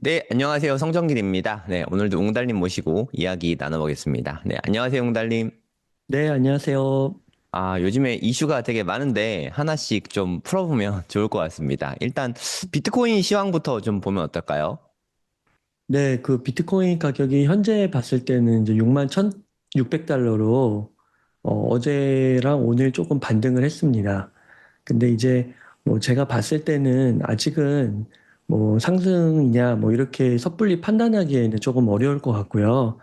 네, 안녕하세요. 성정길입니다. 네, 오늘도 웅달님 모시고 이야기 나눠보겠습니다. 네, 안녕하세요, 웅달님. 네, 안녕하세요. 요즘에 이슈가 되게 많은데 하나씩 좀 풀어보면 좋을 것 같습니다. 일단 비트코인 시황부터 좀 보면 어떨까요? 네, 그 비트코인 가격이 현재 봤을 때는 이제 6만 1,600달러로 어제랑 오늘 조금 반등을 했습니다. 근데 이제 뭐 제가 봤을 때는 아직은 뭐 상승이냐 뭐 이렇게 섣불리 판단하기에는 조금 어려울 것 같고요.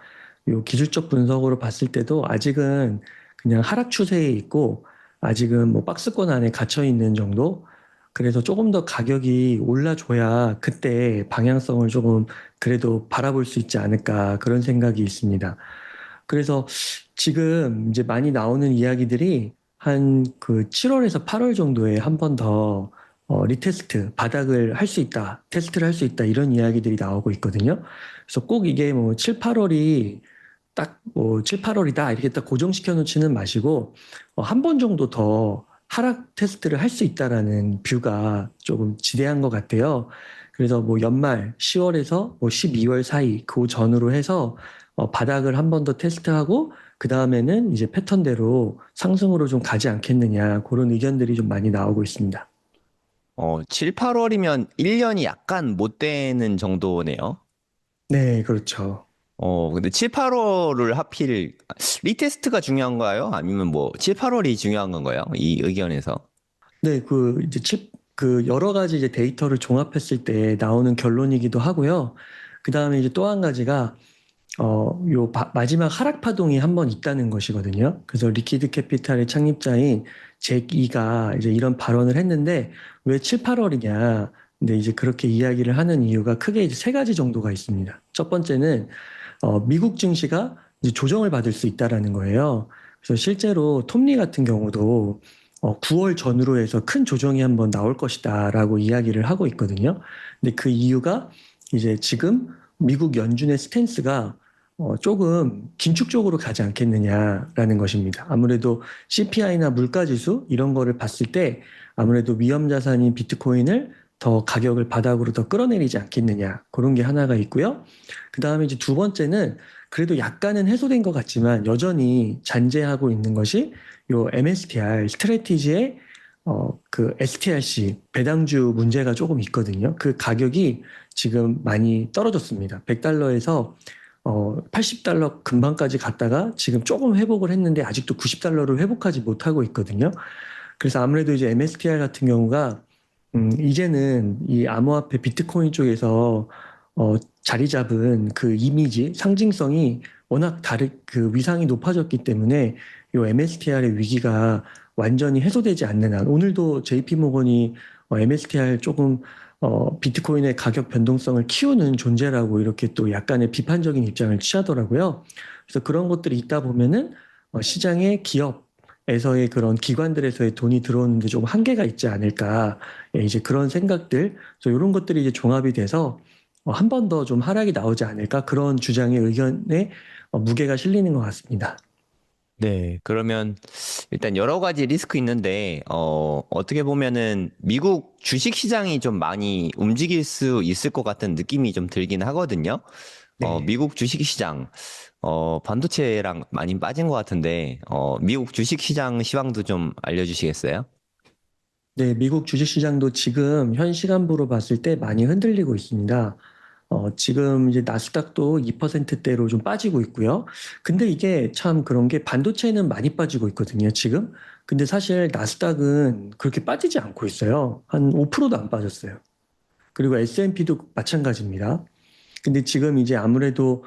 요 기술적 분석으로 봤을 때도 아직은 그냥 하락 추세에 있고 아직은 뭐 박스권 안에 갇혀 있는 정도. 그래서 조금 더 가격이 올라줘야 그때 방향성을 조금 그래도 바라볼 수 있지 않을까 그런 생각이 있습니다. 그래서 지금 이제 많이 나오는 이야기들이 한 그 7월에서 8월 정도에 한 번 더 리테스트, 바닥을 할 수 있다, 테스트를 할 수 있다, 이런 이야기들이 나오고 있거든요. 그래서 꼭 이게 뭐 7, 8월이 딱 뭐 7, 8월이다, 이렇게 딱 고정시켜 놓지는 마시고, 한 번 정도 더 하락 테스트를 할 수 있다라는 뷰가 조금 지대한 것 같아요. 그래서 뭐 연말 10월에서 뭐 12월 사이 그 전으로 해서 바닥을 한 번 더 테스트하고 그 다음에는 이제 패턴대로 상승으로 좀 가지 않겠느냐 그런 의견들이 좀 많이 나오고 있습니다. 7, 8월이면 1년이 약간 못 되는 정도네요. 네, 그렇죠. 근데 7, 8월을 하필 리테스트가 중요한가요? 아니면 뭐 7, 8월이 중요한 건가요? 이 의견에서. 네, 그 이제 그 여러 가지 이제 데이터를 종합했을 때 나오는 결론이기도 하고요. 그 다음에 이제 또 한 가지가 마지막 하락 파동이 한 번 있다는 것이거든요. 그래서 리퀴드 캐피탈의 창립자인 잭 이가 이제 이런 발언을 했는데 왜 7, 8월이냐. 근데 이제 그렇게 이야기를 하는 이유가 크게 이제 세 가지 정도가 있습니다. 첫 번째는 미국 증시가 이제 조정을 받을 수 있다라는 거예요. 그래서 실제로 톱니 같은 경우도 9월 전후로 해서 큰 조정이 한번 나올 것이다라고 이야기를 하고 있거든요. 근데 그 이유가 이제 지금 미국 연준의 스탠스가 조금 긴축적으로 가지 않겠느냐라는 것입니다. 아무래도 CPI나 물가지수 이런 거를 봤을 때 아무래도 위험 자산인 비트코인을 더 가격을 바닥으로 더 끌어내리지 않겠느냐 그런 게 하나가 있고요. 그 다음에 이제 두 번째는 그래도 약간은 해소된 것 같지만 여전히 잔재하고 있는 것이 요 MSTR 스트래티지의 그 STRC 배당주 문제가 조금 있거든요. 그 가격이 지금 많이 떨어졌습니다. 100달러에서 80달러 근방까지 갔다가 지금 조금 회복을 했는데 아직도 90달러를 회복하지 못하고 있거든요. 그래서 아무래도 이제 MSTR 같은 경우가 이제는 이 암호화폐 비트코인 쪽에서 자리 잡은 그 이미지, 상징성이 워낙 그 위상이 높아졌기 때문에 요 MSTR의 위기가 완전히 해소되지 않는 한, 오늘도 JP모건이 MSTR 조금 비트코인의 가격 변동성을 키우는 존재라고 이렇게 또 약간의 비판적인 입장을 취하더라고요. 그래서 그런 것들이 있다 보면은 시장의 기업에서의 그런 기관들에서의 돈이 들어오는데 좀 한계가 있지 않을까. 예, 이제 그런 생각들, 그래서 이런 것들이 이제 종합이 돼서 한 번 더 좀 하락이 나오지 않을까 그런 주장의 의견에 무게가 실리는 것 같습니다. 네, 그러면 일단 여러 가지 리스크 있는데, 어떻게 보면은 미국 주식 시장이 좀 많이 움직일 수 있을 것 같은 느낌이 좀 들긴 하거든요. 네. 미국 주식 시장, 반도체랑 많이 빠진 것 같은데, 미국 주식 시장 시황도 좀 알려주시겠어요? 네, 미국 주식시장도 지금 현 시간부로 봤을 때 많이 흔들리고 있습니다. 지금 이제 나스닥도 2%대로 좀 빠지고 있고요. 근데 이게 참 그런 게 반도체는 많이 빠지고 있거든요, 지금. 근데 사실 나스닥은 그렇게 빠지지 않고 있어요. 한 5%도 안 빠졌어요. 그리고 S&P도 마찬가지입니다. 근데 지금 이제 아무래도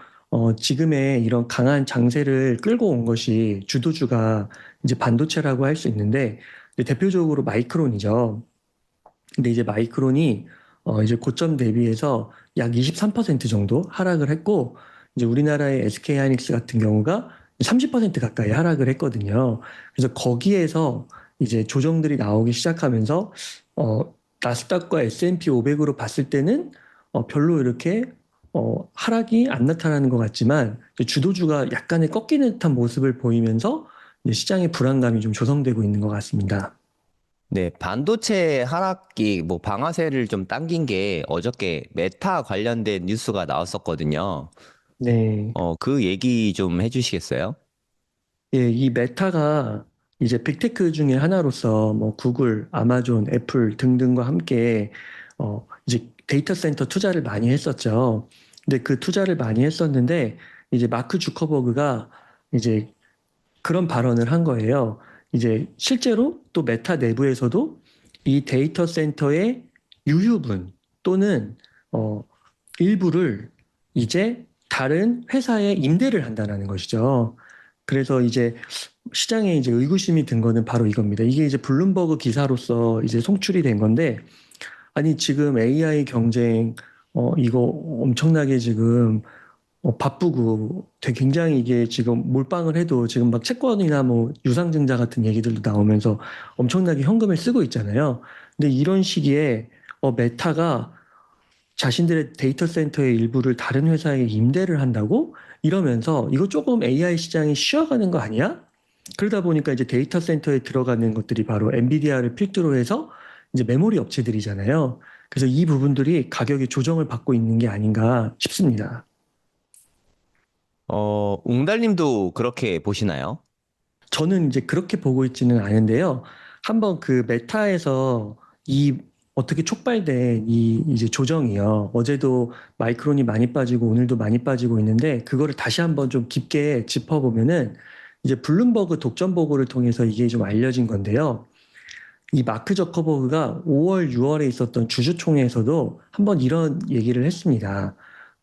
지금의 이런 강한 장세를 끌고 온 것이 주도주가 이제 반도체라고 할 수 있는데 이제 대표적으로 마이크론이죠. 근데 이제 마이크론이 이제 고점 대비해서 약 23% 정도 하락을 했고 이제 우리나라의 SK 하이닉스 같은 경우가 30% 가까이 하락을 했거든요. 그래서 거기에서 이제 조정들이 나오기 시작하면서 나스닥과 S&P 500으로 봤을 때는 별로 이렇게 하락이 안 나타나는 것 같지만 이제 주도주가 약간의 꺾이는 듯한 모습을 보이면서 이제 시장의 불안감이 좀 조성되고 있는 것 같습니다. 네, 반도체 하락기, 뭐, 방아쇠를 좀 당긴 게 어저께 메타 관련된 뉴스가 나왔었거든요. 네. 그 얘기 좀 해주시겠어요? 예, 이 메타가 이제 빅테크 중에 하나로서 뭐 구글, 아마존, 애플 등등과 함께 이제 데이터 센터 투자를 많이 했었죠. 근데 그 투자를 많이 했었는데 이제 마크 주커버그가 이제 그런 발언을 한 거예요. 이제 실제로 또 메타 내부에서도 이 데이터 센터의 유휴분 또는 어, 일부를 이제 다른 회사에 임대를 한다는 것이죠. 그래서 이제 시장에 이제 의구심이 든 거는 바로 이겁니다. 이게 이제 블룸버그 기사로서 이제 송출이 된 건데, 아니 지금 AI 경쟁 이거 엄청나게 지금 바쁘고 되게 굉장히 이게 지금 몰빵을 해도 지금 막 채권이나 뭐 유상증자 같은 얘기들도 나오면서 엄청나게 현금을 쓰고 있잖아요. 근데 이런 시기에 메타가 자신들의 데이터 센터의 일부를 다른 회사에 임대를 한다고 이러면서 이거 조금 AI 시장이 쉬어가는 거 아니야? 그러다 보니까 이제 데이터 센터에 들어가는 것들이 바로 엔비디아를 필두로 해서 이제 메모리 업체들이잖아요. 그래서 이 부분들이 가격의 조정을 받고 있는 게 아닌가 싶습니다. 웅달님도 그렇게 보시나요? 저는 이제 그렇게 보고 있지는 않은데요. 한번 그 메타에서 이 어떻게 촉발된 이 이제 조정이요. 어제도 마이크론이 많이 빠지고 오늘도 많이 빠지고 있는데 그거를 다시 한번 좀 깊게 짚어보면은 이제 블룸버그 독점 보고를 통해서 이게 좀 알려진 건데요. 이 마크 저커버그가 5월, 6월에 있었던 주주총회에서도 한번 이런 얘기를 했습니다.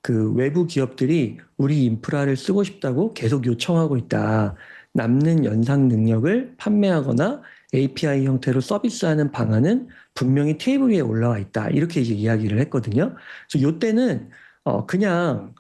그 외부 기업들이 우리 인프라를 쓰고 싶다고 계속 요청하고 있다. 남는 연상 능력을 판매하거나 API 형태로 서비스하는 방안은 분명히 테이블 위에 올라와 있다. 이렇게 이제 이야기를 했거든요. 그래서 요때는 그냥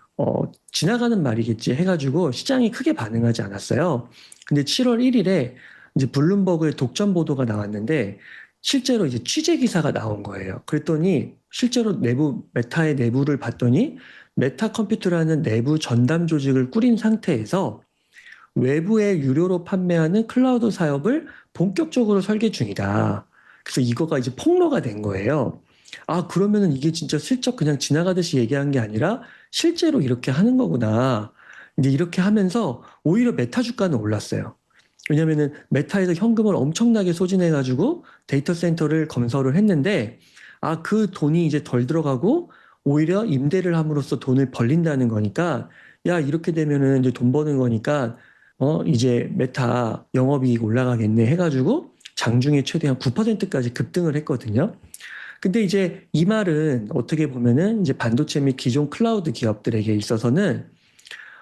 지나가는 말이겠지 해가지고 시장이 크게 반응하지 않았어요. 근데 7월 1일에 이제 블룸버그의 독점 보도가 나왔는데 실제로 이제 취재 기사가 나온 거예요. 그랬더니 실제로 내부 메타의 내부를 봤더니 메타 컴퓨터라는 내부 전담 조직을 꾸린 상태에서 외부에 유료로 판매하는 클라우드 사업을 본격적으로 설계 중이다. 그래서 이거가 이제 폭로가 된 거예요. 아, 그러면은 이게 진짜 슬쩍 그냥 지나가듯이 얘기한 게 아니라 실제로 이렇게 하는 거구나. 이제 이렇게 하면서 오히려 메타 주가는 올랐어요. 왜냐면은 메타에서 현금을 엄청나게 소진해가지고 데이터 센터를 건설을 했는데, 아, 그 돈이 이제 덜 들어가고 오히려 임대를 함으로써 돈을 벌린다는 거니까, 야, 이렇게 되면은 이제 돈 버는 거니까, 이제 메타 영업이익 올라가겠네 해가지고 장중에 최대한 9%까지 급등을 했거든요. 근데 이제 이 말은 어떻게 보면은 이제 반도체 및 기존 클라우드 기업들에게 있어서는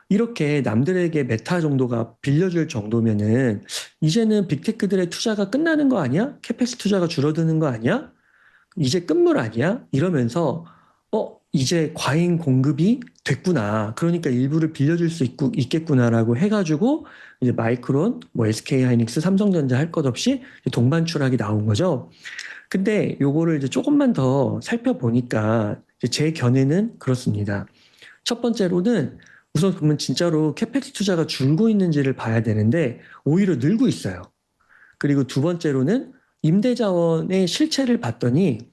이렇게 남들에게 메타 정도가 빌려줄 정도면은 이제는 빅테크들의 투자가 끝나는 거 아니야? 캐펙스 투자가 줄어드는 거 아니야? 이제 끝물 아니야? 이러면서 이제 과잉 공급이 됐구나. 그러니까 일부를 빌려줄 수 있겠구나라고 해가지고 이제 마이크론, 뭐 SK 하이닉스, 삼성전자 할 것 없이 동반 추락이 나온 거죠. 근데 요거를 이제 조금만 더 살펴보니까 이제 제 견해는 그렇습니다. 첫 번째로는 우선 그러면 진짜로 캐펙스 투자가 줄고 있는지를 봐야 되는데 오히려 늘고 있어요. 그리고 두 번째로는 임대자원의 실체를 봤더니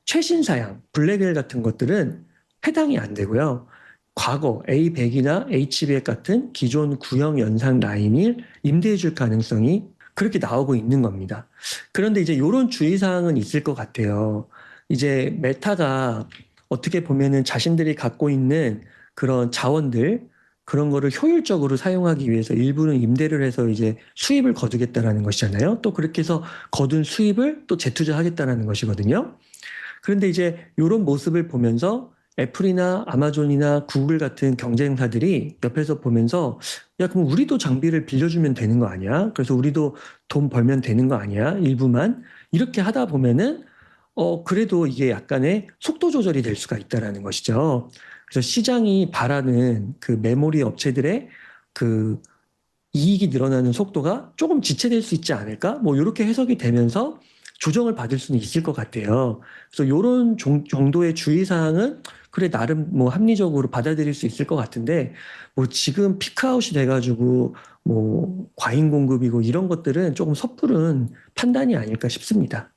최신 사양, 블랙엘 같은 것들은 해당이 안 되고요. 과거 A100이나 H100 같은 기존 구형 연상 라인을 임대해 줄 가능성이 그렇게 나오고 있는 겁니다. 그런데 이제 이런 주의사항은 있을 것 같아요. 이제 메타가 어떻게 보면은 자신들이 갖고 있는 그런 자원들, 그런 거를 효율적으로 사용하기 위해서 일부는 임대를 해서 이제 수입을 거두겠다라는 것이잖아요. 또 그렇게 해서 거둔 수입을 또 재투자하겠다라는 것이거든요. 그런데 이제 이런 모습을 보면서 애플이나 아마존이나 구글 같은 경쟁사들이 옆에서 보면서 야, 그럼 우리도 장비를 빌려주면 되는 거 아니야? 그래서 우리도 돈 벌면 되는 거 아니야? 일부만. 이렇게 하다 보면은 그래도 이게 약간의 속도 조절이 될 수가 있다라는 것이죠. 그래서 시장이 바라는 그 메모리 업체들의 그 이익이 늘어나는 속도가 조금 지체될 수 있지 않을까? 뭐 이렇게 해석이 되면서 조정을 받을 수는 있을 것 같아요. 그래서 요런 정도의 주의사항은 그래, 나름 뭐 합리적으로 받아들일 수 있을 것 같은데, 뭐 지금 피크아웃이 돼가지고 뭐 과잉 공급이고 이런 것들은 조금 섣부른 판단이 아닐까 싶습니다.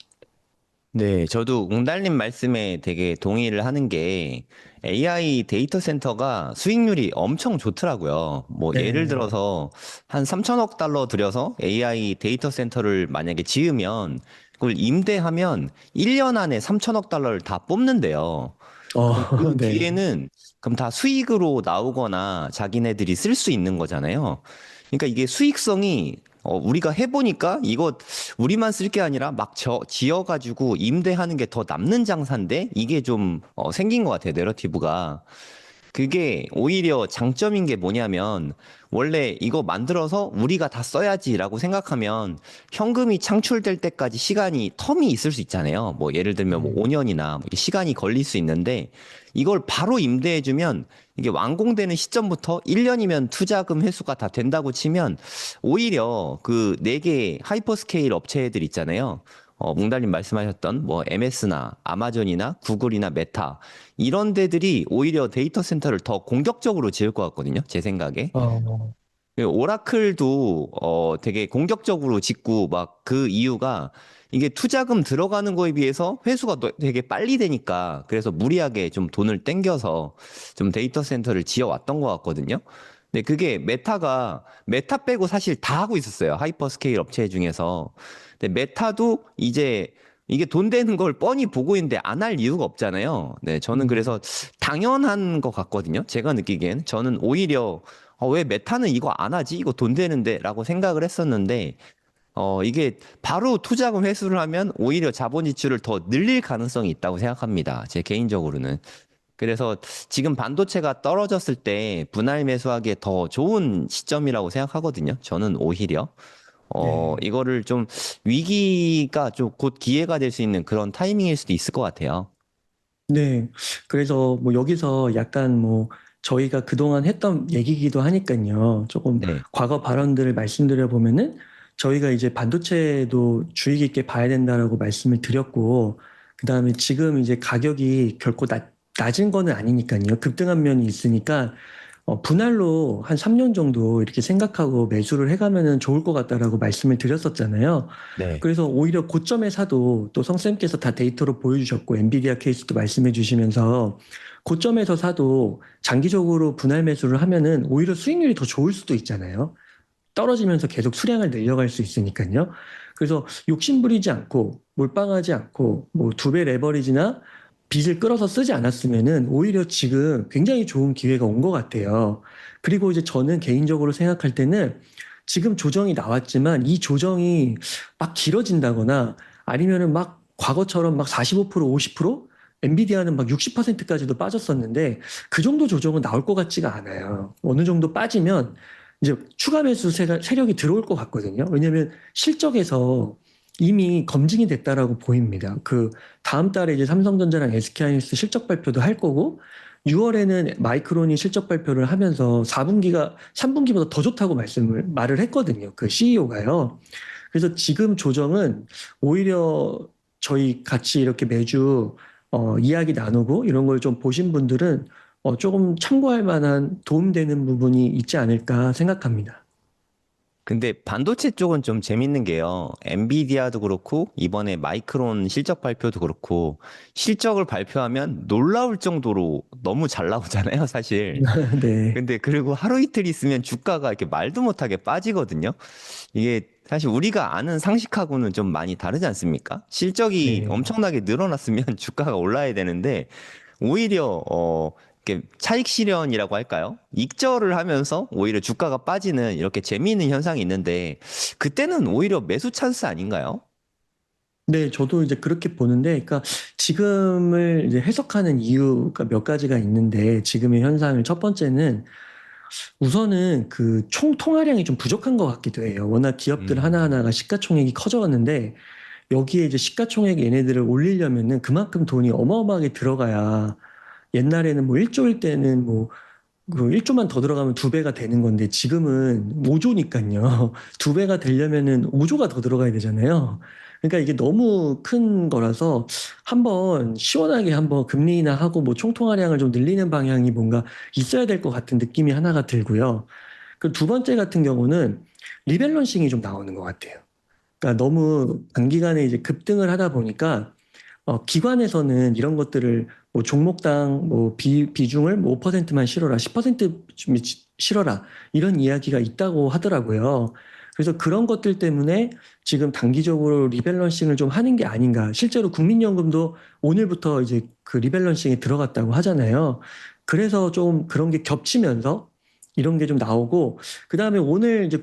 네, 저도 웅달님 말씀에 되게 동의를 하는 게 AI 데이터 센터가 수익률이 엄청 좋더라고요. 뭐 예를 네. 들어서 한 3천억 달러 들여서 AI 데이터 센터를 만약에 지으면 그걸 임대하면 1년 안에 3천억 달러를 다 뽑는데요. 그럼 그 네. 뒤에는 그럼 다 수익으로 나오거나 자기네들이 쓸 수 있는 거잖아요. 그러니까 이게 수익성이 우리가 해보니까 이거 우리만 쓸 게 아니라 막 지어가지고 임대하는 게 더 남는 장사인데 이게 좀 생긴 것 같아요, 내러티브가. 그게 오히려 장점인 게 뭐냐면 원래 이거 만들어서 우리가 다 써야지라고 생각하면 현금이 창출될 때까지 시간이 텀이 있을 수 있잖아요. 뭐 예를 들면 뭐 네. 5년이나 시간이 걸릴 수 있는데 이걸 바로 임대해주면 이게 완공되는 시점부터 1년이면 투자금 회수가 다 된다고 치면 오히려 그 4개 하이퍼스케일 업체들 있잖아요. 몽달님 말씀하셨던 뭐 MS나 아마존이나 구글이나 메타 이런 데들이 오히려 데이터 센터를 더 공격적으로 지을 것 같거든요. 제 생각에. 어, 그 오라클도 되게 공격적으로 짓고 막 그 이유가 이게 투자금 들어가는 거에 비해서 회수가 되게 빨리 되니까 그래서 무리하게 좀 돈을 땡겨서 좀 데이터 센터를 지어왔던 것 같거든요. 근데 그게 메타 빼고 사실 다 하고 있었어요. 하이퍼스케일 업체 중에서. 근데 메타도 이제 이게 돈 되는 걸 뻔히 보고 있는데 안 할 이유가 없잖아요. 네, 저는 그래서 당연한 것 같거든요. 제가 느끼기엔 저는 오히려 왜 메타는 이거 안 하지? 이거 돈 되는데? 라고 생각을 했었는데, 이게 바로 투자금 회수를 하면 오히려 자본 지출을 더 늘릴 가능성이 있다고 생각합니다. 제 개인적으로는. 그래서 지금 반도체가 떨어졌을 때 분할 매수하기에 더 좋은 시점이라고 생각하거든요. 저는 오히려. 네. 이거를 좀 위기가 좀 곧 기회가 될 수 있는 그런 타이밍일 수도 있을 것 같아요. 네. 그래서 뭐 여기서 약간 뭐 저희가 그동안 했던 얘기기도 하니까요. 조금 네. 과거 발언들을 말씀드려 보면은 저희가 이제 반도체도 주의 깊게 봐야 된다라고 말씀을 드렸고, 그다음에 지금 이제 가격이 결코 낮은 거는 아니니까요. 급등한 면이 있으니까 분할로 한 3년 정도 이렇게 생각하고 매수를 해가면은 좋을 것 같다라고 말씀을 드렸었잖아요. 네. 그래서 오히려 고점에 사도 또 성쌤께서 다 데이터로 보여주셨고 엔비디아 케이스도 말씀해 주시면서 고점에서 사도 장기적으로 분할 매수를 하면은 오히려 수익률이 더 좋을 수도 있잖아요. 떨어지면서 계속 수량을 늘려갈 수 있으니까요. 그래서 욕심부리지 않고 몰빵하지 않고 뭐 2배 레버리지나 빚을 끌어서 쓰지 않았으면은 오히려 지금 굉장히 좋은 기회가 온 것 같아요. 그리고 이제 저는 개인적으로 생각할 때는 지금 조정이 나왔지만 이 조정이 막 길어진다거나 아니면은 막 과거처럼 막 45%, 50%? 엔비디아는 막 60%까지도 빠졌었는데 그 정도 조정은 나올 것 같지가 않아요. 어느 정도 빠지면 이제 추가 매수 세력이 들어올 것 같거든요. 왜냐하면 실적에서 이미 검증이 됐다라고 보입니다. 그 다음 달에 이제 삼성전자랑 SK하이닉스 실적 발표도 할 거고 6월에는 마이크론이 실적 발표를 하면서 4분기가 3분기보다 더 좋다고 말을 했거든요. 그 CEO가요. 그래서 지금 조정은 오히려 저희 같이 이렇게 매주 이야기 나누고 이런 걸 좀 보신 분들은 조금 참고할 만한 도움되는 부분이 있지 않을까 생각합니다. 근데 반도체 쪽은 좀 재밌는 게요. 엔비디아도 그렇고, 이번에 마이크론 실적 발표도 그렇고, 실적을 발표하면 놀라울 정도로 너무 잘 나오잖아요, 사실. 네, 근데 그리고 하루 이틀 있으면 주가가 이렇게 말도 못하게 빠지거든요. 이게 사실 우리가 아는 상식하고는 좀 많이 다르지 않습니까? 실적이 네. 엄청나게 늘어났으면 주가가 올라야 되는데, 오히려 이렇게 차익 실현이라고 할까요? 익절을 하면서 오히려 주가가 빠지는 이렇게 재미있는 현상이 있는데 그때는 오히려 매수 찬스 아닌가요? 네, 저도 이제 그렇게 보는데, 그러니까 지금을 이제 해석하는 이유가 몇 가지가 있는데, 지금의 현상을 첫 번째는 우선은 그 총 통화량이 좀 부족한 것 같기도 해요. 워낙 기업들 음. 하나하나가 시가총액이 커져갔는데, 여기에 이제 시가총액 얘네들을 올리려면은 그만큼 돈이 어마어마하게 들어가야 옛날에는 뭐 1조일 때는 뭐 그 1조만 더 들어가면 2배가 되는 건데 지금은 5조니까요. 2배가 되려면은 5조가 더 들어가야 되잖아요. 그러니까 이게 너무 큰 거라서 한번 시원하게 한번 금리 인하하고 뭐 총통화량을 좀 늘리는 방향이 뭔가 있어야 될 것 같은 느낌이 하나가 들고요. 그 두 번째 같은 경우는 리밸런싱이 좀 나오는 것 같아요. 그러니까 너무 단기간에 이제 급등을 하다 보니까 기관에서는 이런 것들을 뭐 종목당 뭐 비중을 뭐 5%만 실어라, 10%좀 실어라 이런 이야기가 있다고 하더라고요. 그래서 그런 것들 때문에 지금 단기적으로 리밸런싱을 좀 하는 게 아닌가. 실제로 국민연금도 오늘부터 이제 그 리밸런싱에 들어갔다고 하잖아요. 그래서 좀 그런 게 겹치면서 이런 게 좀 나오고, 그다음에 오늘 이제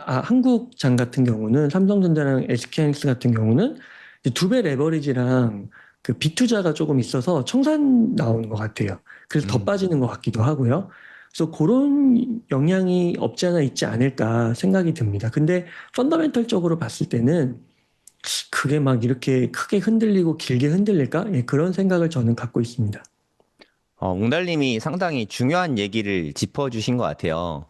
한국장 같은 경우는 삼성전자랑 SK하이닉스 같은 경우는 두 배 레버리지랑 그 빅투자가 조금 있어서 청산 나오는 것 같아요. 그래서 더 음. 빠지는 것 같기도 하고요. 그래서 그런 영향이 없지 않아 있지 않을까 생각이 듭니다. 근데 펀더멘털적으로 봤을 때는 그게 막 이렇게 크게 흔들리고 길게 흔들릴까? 예, 그런 생각을 저는 갖고 있습니다. 웅달님이 상당히 중요한 얘기를 짚어주신 것 같아요.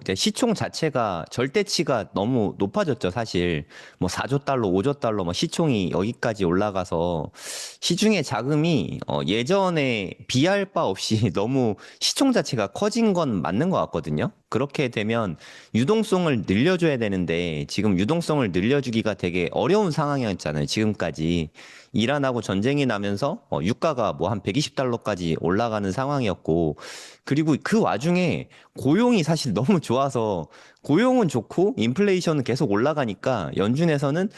이제 시총 자체가 절대치가 너무 높아졌죠, 사실. 뭐 4조 달러, 5조 달러, 뭐 시총이 여기까지 올라가서 시중의 자금이 예전에 비할 바 없이 너무 시총 자체가 커진 건 맞는 것 같거든요. 그렇게 되면 유동성을 늘려줘야 되는데 지금 유동성을 늘려주기가 되게 어려운 상황이었잖아요, 지금까지. 이란하고 전쟁이 나면서 유가가 뭐 한 120달러까지 올라가는 상황이었고, 그리고 그 와중에 고용이 사실 너무 좋아서 고용은 좋고 인플레이션은 계속 올라가니까 연준에서는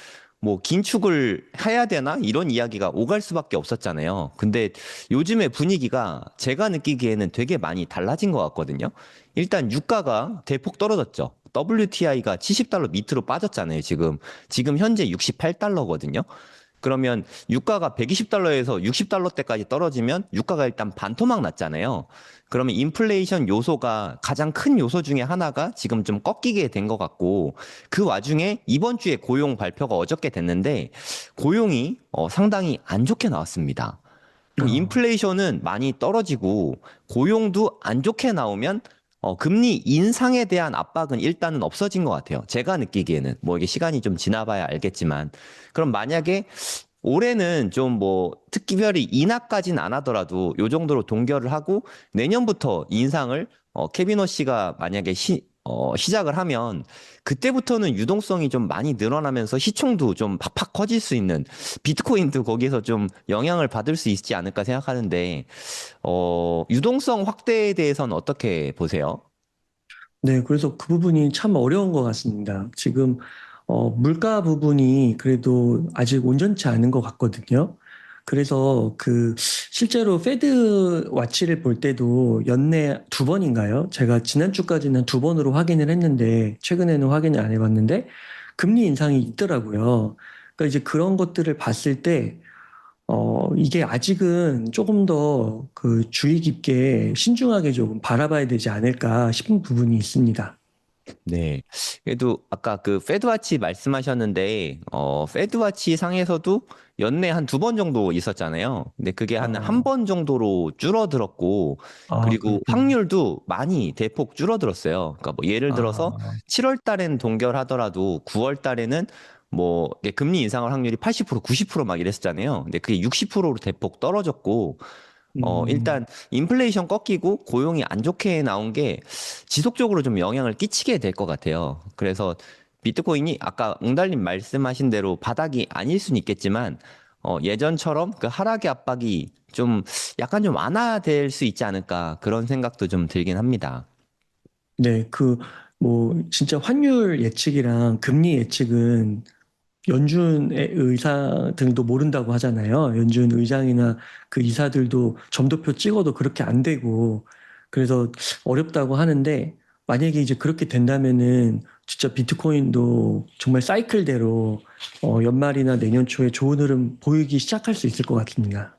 뭐 긴축을 해야 되나 이런 이야기가 오갈 수밖에 없었잖아요. 근데 요즘의 분위기가 제가 느끼기에는 되게 많이 달라진 것 같거든요. 일단 유가가 대폭 떨어졌죠. WTI가 70달러 밑으로 빠졌잖아요, 지금. 지금 현재 68달러거든요. 그러면 유가가 120달러에서 60달러대까지 떨어지면 유가가 일단 반토막 났잖아요. 그러면 인플레이션 요소가 가장 큰 요소 중에 하나가 지금 좀 꺾이게 된 것 같고, 그 와중에 이번 주에 고용 발표가 어저께 됐는데 고용이 상당히 안 좋게 나왔습니다. 그럼 어, 인플레이션은 많이 떨어지고 고용도 안 좋게 나오면 금리 인상에 대한 압박은 일단은 없어진 것 같아요. 제가 느끼기에는 뭐 이게 시간이 좀 지나봐야 알겠지만, 그럼 만약에 올해는 좀 뭐 특별히 인하까진 안 하더라도 요 정도로 동결을 하고 내년부터 인상을 케비노 씨가 만약에 시작을 하면 그때부터는 유동성이 좀 많이 늘어나면서 시총도 좀 팍팍 커질 수 있는, 비트코인도 거기서 좀 영향을 받을 수 있지 않을까 생각하는데 유동성 확대에 대해서는 어떻게 보세요? 네, 그래서 그 부분이 참 어려운 것 같습니다. 지금 물가 부분이 그래도 아직 온전치 않은 것 같거든요. 그래서 그 실제로 페드 와치를 볼 때도 연내 두 번인가요? 제가 지난주까지는 두 번으로 확인을 했는데 최근에는 확인을 안 해봤는데 금리 인상이 있더라고요. 그러니까 이제 그런 것들을 봤을 때 이게 아직은 조금 더 그 주의 깊게 신중하게 조금 바라봐야 되지 않을까 싶은 부분이 있습니다. 네. 그래도 아까 그 페드와치 말씀하셨는데, 페드와치 상에서도 연내 한 두 번 정도 있었잖아요. 근데 그게 한 아, 번 정도로 줄어들었고, 그리고 그렇군요. 확률도 많이 대폭 줄어들었어요. 그러니까 뭐 예를 들어서 아, 7월 달엔 동결하더라도 9월 달에는 뭐 이게 금리 인상할 확률이 80%, 90%막 이랬었잖아요. 근데 그게 60%로 대폭 떨어졌고, 일단 음, 인플레이션 꺾이고 고용이 안 좋게 나온 게 지속적으로 좀 영향을 끼치게 될 것 같아요. 그래서 비트코인이 아까 웅달님 말씀하신 대로 바닥이 아닐 수는 있겠지만 예전처럼 그 하락의 압박이 좀 약간 좀 완화될 수 있지 않을까 그런 생각도 좀 들긴 합니다. 네, 뭐, 진짜 환율 예측이랑 금리 예측은 연준의 의사들도 모른다고 하잖아요. 연준 의장이나 그 이사들도 점도표 찍어도 그렇게 안 되고, 그래서 어렵다고 하는데, 만약에 이제 그렇게 된다면은 진짜 비트코인도 정말 사이클대로 연말이나 내년 초에 좋은 흐름 보이기 시작할 수 있을 것 같습니다.